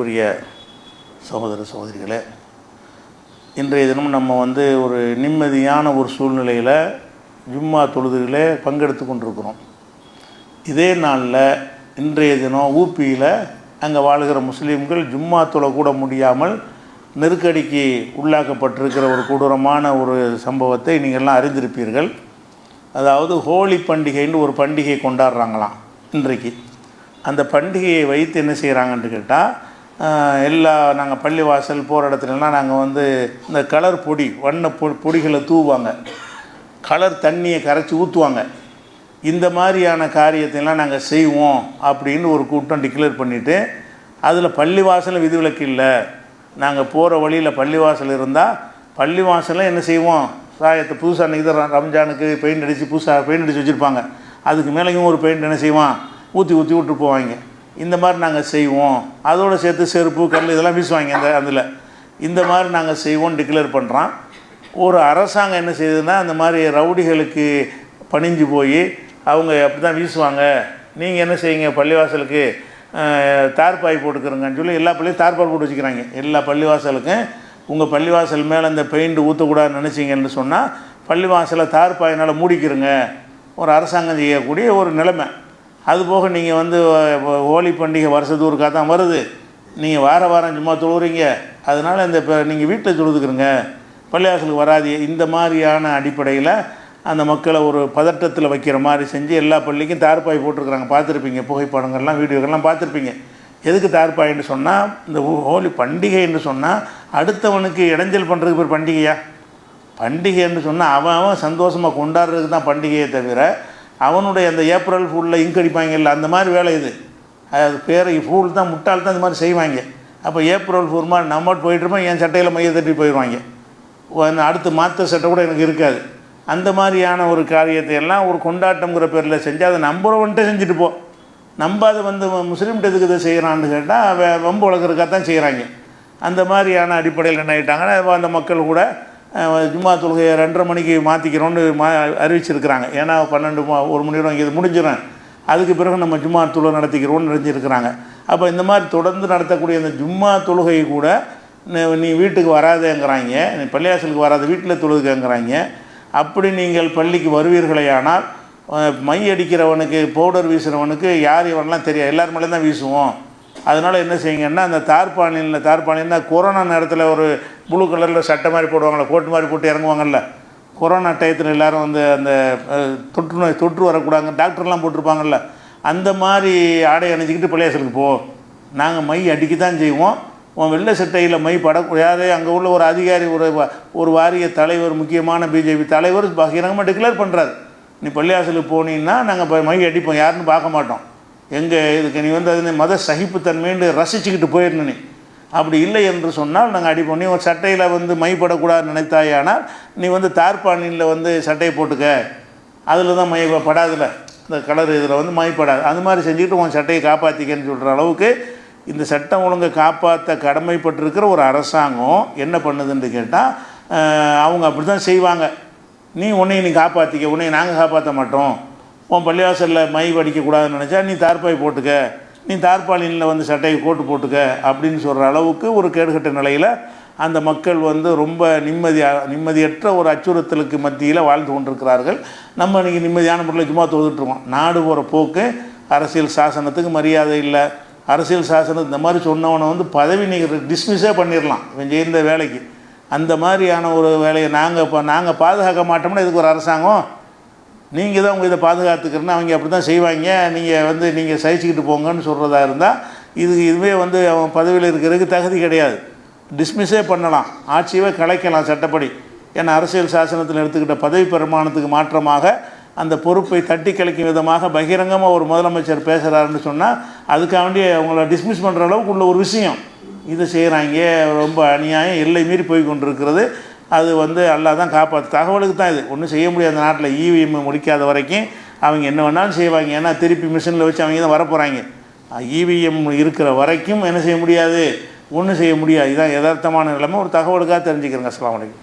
உரிய சகோதர சகோதரிகளே, இன்றைய தினம் நம்ம ஒரு நிம்மதியான ஒரு சூழ்நிலையில் ஜும்மா தொழுதுகளே பங்கெடுத்து கொண்டிருக்கிறோம். இதே நாளில் இன்றைய தினம் ஊபியில் அங்கே வாழ்கிற முஸ்லீம்கள் ஜும்மா தொழக்கூட முடியாமல் நெருக்கடிக்கு உள்ளாக்கப்பட்டிருக்கிற ஒரு கொடூரமான ஒரு சம்பவத்தை நீங்கள்லாம் அறிந்திருப்பீர்கள். அதாவது ஹோலி பண்டிகைன்னு ஒரு பண்டிகை கொண்டாடுறாங்களாம் இன்றைக்கு. அந்த பண்டிகையை வைத்து என்ன செய்கிறாங்கன்னு கேட்டால், நாங்கள் பள்ளிவாசல் போகிற இடத்துலலாம் நாங்கள் இந்த கலர் பொடி வண்ண பொடிகளை தூவாங்க, கலர் தண்ணியை கரைச்சி ஊற்றுவாங்க. இந்த மாதிரியான காரியத்தைலாம் நாங்கள் செய்வோம் அப்படின்னு ஒரு கூட்டம் டிக்ளேர் பண்ணிவிட்டு, அதில் பள்ளிவாசலில் விதிவிலக்கு இல்லை, நாங்கள் போகிற வழியில் பள்ளிவாசல் இருந்தால் பள்ளிவாசலில் என்ன செய்வோம், சாயத்தை புதுசாக அன்றைக்கி தான் ரம்ஜானுக்கு பெயிண்ட் அடித்து புதுசாக பெயிண்ட் அடித்து வச்சுருப்பாங்க, அதுக்கு மேலேயும் ஒரு பெயிண்ட் என்ன செய்வான் ஊற்றி விட்டு போவாங்க. இந்த மாதிரி நாங்கள் செய்வோம், அதோடு சேர்த்து செருப்பு கல் இதெல்லாம் வீசுவாங்க அதில். இந்த மாதிரி நாங்கள் செய்வோம்னு டிக்ளேர் பண்ணுறான். ஒரு அரசாங்கம் என்ன செய்யுதுன்னா, அந்த மாதிரி ரவுடிகளுக்கு பணிஞ்சு போய் அவங்க அப்படி தான் வீசுவாங்க, நீங்கள் என்ன செய்யுங்க பள்ளிவாசலுக்கு தார்பாய் போட்டுக்கிறங்கன்னு சொல்லி எல்லா பள்ளியும் தார்பாய் போட்டு வச்சுக்கிறாங்க. எல்லா பள்ளிவாசலுக்கும் உங்கள் பள்ளிவாசல் மேலே அந்த பெயிண்ட் ஊற்றக்கூடாதுன்னு நினச்சிங்கன்னு சொன்னால் பள்ளிவாசலை தார்பாயினால் மூடிக்கிறங்க, ஒரு அரசாங்கம் செய்யக்கூடிய ஒரு நிலைமை. அதுபோக நீங்கள் ஹோலி பண்டிகை வருஷத்துக்கு ஒருக்கா தான் வருது, நீங்கள் வாரம் சும்மா தொழுகிறீங்க, அதனால் இப்போ நீங்கள் வீட்டில் தொழுதுக்கிறங்க, பள்ளிவாசலுக்கு வராது. இந்த மாதிரியான அடிப்படையில் அந்த மக்களை ஒரு பதட்டத்தில் வைக்கிற மாதிரி செஞ்சு எல்லா பள்ளிக்கும் தார்பாய் போட்டிருக்கிறாங்க. பார்த்துருப்பீங்க, புகைப்படங்கள்லாம் வீடியோக்கள்லாம் பார்த்துருப்பீங்க. எதுக்கு தார்பாயின்னு சொன்னால், இந்த ஹோலி பண்டிகைன்னு சொன்னால் அடுத்தவனுக்கு இடைஞ்சல் பண்ணுறதுக்கு ஒரு பண்டிகையா? பண்டிகைன்னு சொன்னால் அவன் சந்தோஷமாக கொண்டாடுறதுக்கு தான் பண்டிகையை தவிர, அவனுடைய அந்த ஏப்ரல் ஃபூலில் இங்க் அடிப்பாங்கல்ல, அந்த மாதிரி வேலை இது. அது பேர் ஃபூல் தான், முட்டாள் தான் இந்த மாதிரி செய்வாங்க. அப்போ ஏப்ரல் ஃபூல் மாதிரி நம்ம போயிட்டுருப்போம், என் சட்டையில் மைய தட்டி போயிடுவாங்க, அடுத்து மாற்ற சட்டை கூட எனக்கு இருக்காது. அந்த மாதிரியான ஒரு காரியத்தை எல்லாம் ஒரு கொண்டாட்டங்கிற பேரில் செஞ்சு அதை நம்புறவன்ட்டு செஞ்சுட்டு போ, நம்பாது முஸ்லீம்கிட்ட எதுக்கு இதை செய்கிறான்னு கேட்டால் வம்பு வளர்க்குறதுக்காக தான் செய்கிறாங்க. அந்த மாதிரியான அடிப்படையில் என்ன ஆகிட்டாங்கன்னா, அந்த மக்கள் கூட ஜும்மா தொழுகையை 2:30 மணிக்கு மாற்றிக்கிறோன்னு அறிவிச்சிருக்கிறாங்க. ஏன்னா 1 மணி நேரம் இது முடிஞ்சிடும், அதுக்கு பிறகு நம்ம ஜும்மா தொழுகை நடத்திக்கிறோன்னு நினைச்சிருக்கிறாங்க. அப்போ இந்த மாதிரி தொடர்ந்து நடத்தக்கூடிய அந்த ஜும்மா தொழுகை கூட நீ வீட்டுக்கு வராதேங்கிறாங்க, நீ பள்ளிவாசலுக்கு வராத வீட்டில் தொழுதுங்கிறாங்க. அப்படி நீங்கள் பள்ளிக்கு வருவீர்களேயானால் மை அடிக்கிறவனுக்கு பவுடர் வீசுகிறவனுக்கு யார் இவனெலாம் தெரியாது, எல்லார் மேலே தான் வீசுவோம். அதனால் என்ன செய்யுங்கன்னா, அந்த தார்பானின்னா கொரோனா நேரத்தில் ஒரு ப்ளூ கலரில் சட்டை மாதிரி போடுவாங்கள்ல, கோட்டு மாதிரி போட்டு இறங்குவாங்கள்ல, கொரோனா டயத்தில் எல்லோரும் அந்த தொற்று வரக்கூடாது டாக்டர்லாம் போட்டிருப்பாங்கள்ல, அந்த மாதிரி ஆடை அணிஞ்சிக்கிட்டு பள்ளிவாசலுக்கு போ, நாங்கள் மை அடிக்க தான் செய்வோம், உன் வெள்ளை சட்டையில் மை படக்கூடாது. அங்கே உள்ள ஒரு அதிகாரி, ஒரு வாரிய தலைவர், முக்கியமான பிஜேபி தலைவர் பகிரங்கமாக டிக்ளேர் பண்ணுறாரு, நீ பள்ளிவாசலுக்கு போனீங்கன்னா நாங்கள் மை அடிப்போம், யாருன்னு பார்க்க மாட்டோம், இதுக்கு நீ அது மத சகிப்புத்தன்மைன்னு ரசிச்சுக்கிட்டு போயிடணும். நீ அப்படி இல்லை என்று சொன்னால் நாங்கள் அடிப்போம். நீ ஒரு சட்டையில் மைப்படக்கூடாதுன்னு நினைத்தாயானால் நீ தார்பானியில் சட்டையை போட்டுக்க, அதில் தான் மை படாதில்ல, இந்த கலர் இதில் மைப்படாது, அது மாதிரி செஞ்சுக்கிட்டு உன் சட்டையை காப்பாற்றிக்கன்னு சொல்கிற அளவுக்கு இந்த சட்டம் ஒழுங்கை காப்பாற்ற கடமைப்பட்டிருக்கிற ஒரு அரசாங்கம் என்ன பண்ணுதுன்னு கேட்டால், அவங்க அப்படி தான் செய்வாங்க. நீ காப்பாற்றிக்க, உன்னை நாங்கள் காப்பாற்ற மாட்டோம், உன் பள்ளிவாசலில் மை வடிக்கக்கூடாதுன்னு நினச்சா நீ தார்பாய் போட்டுக்க, நீ தார்பாலினில் சட்டையை கோட்டு போட்டுக்க அப்படின்னு சொல்கிற அளவுக்கு ஒரு கேடுகட்ட நிலையில் அந்த மக்கள் ரொம்ப நிம்மதியற்ற ஒரு அச்சுறுத்தலுக்கு மத்தியில் வாழ்ந்து கொண்டிருக்கிறார்கள். நம்ம இன்றைக்கி நிம்மதியான முறையில் சும்மா தொழுதுட்டுருக்கோம். நாடு போகிற போக்கு, அரசியல் சாசனத்துக்கு மரியாதை இல்லை, அரசியல் சாசனம் இந்த மாதிரி சொன்னவனை பதவி நீங்கள் டிஸ்மிஸே பண்ணிடலாம் இவன் செய்த வேலைக்கு. அந்த மாதிரியான ஒரு வேலையை நாங்கள் பாதுகாக்க மாட்டோம்னா இதுக்கு ஒரு அரசாங்கம், நீங்கள் தான் உங்கள் இதை பாதுகாத்துக்கிறேன்னு அவங்க அப்படி தான் செய்வாங்க, நீங்கள் சகிச்சுக்கிட்டு போங்கன்னு சொல்கிறதா இருந்தால் இதுவே அவன் பதவியில் இருக்கிறதுக்கு தகுதி கிடையாது, டிஸ்மிஸே பண்ணலாம், ஆட்சியவே கலைக்கலாம் சட்டப்படி. ஏன்னா அரசியல் சாசனத்தில் எடுத்துக்கிட்ட பதவி பிரமாணத்துக்கு மாற்றமாக அந்த பொறுப்பை தட்டி கழிக்கும் விதமாக பகிரங்கமாக ஒரு முதலமைச்சர் பேசுகிறாருன்னு சொன்னால் அதுக்காக வேண்டி அவங்கள டிஸ்மிஸ் பண்ணுற அளவுக்கு உள்ள ஒரு விஷயம் இதை செய்கிறாங்க. ரொம்ப அநியாயம், எல்லை மீறி போய் கொண்டிருக்கிறது. அது அல்லாஹ் தான் காப்பாற்று, தகவலுக்கு தான் இது, ஒன்றும் செய்ய முடியாது. அந்த நாட்டில் இவிஎம் முடிக்காத வரைக்கும் அவங்க என்ன வேணாலும் செய்வாங்க, ஏன்னா திருப்பி மிஷினில் வச்சு அவங்க தான் வரப்போகிறாங்க. இவிஎம் இருக்கிற வரைக்கும் என்ன செய்ய முடியாது, ஒன்றும் செய்ய முடியாது. இதுதான் யதார்த்தமான நிலைமை. ஒரு தகவலுக்காக தெரிஞ்சுக்கிறேங்க. அஸ்ஸலாமு அலைக்கும்.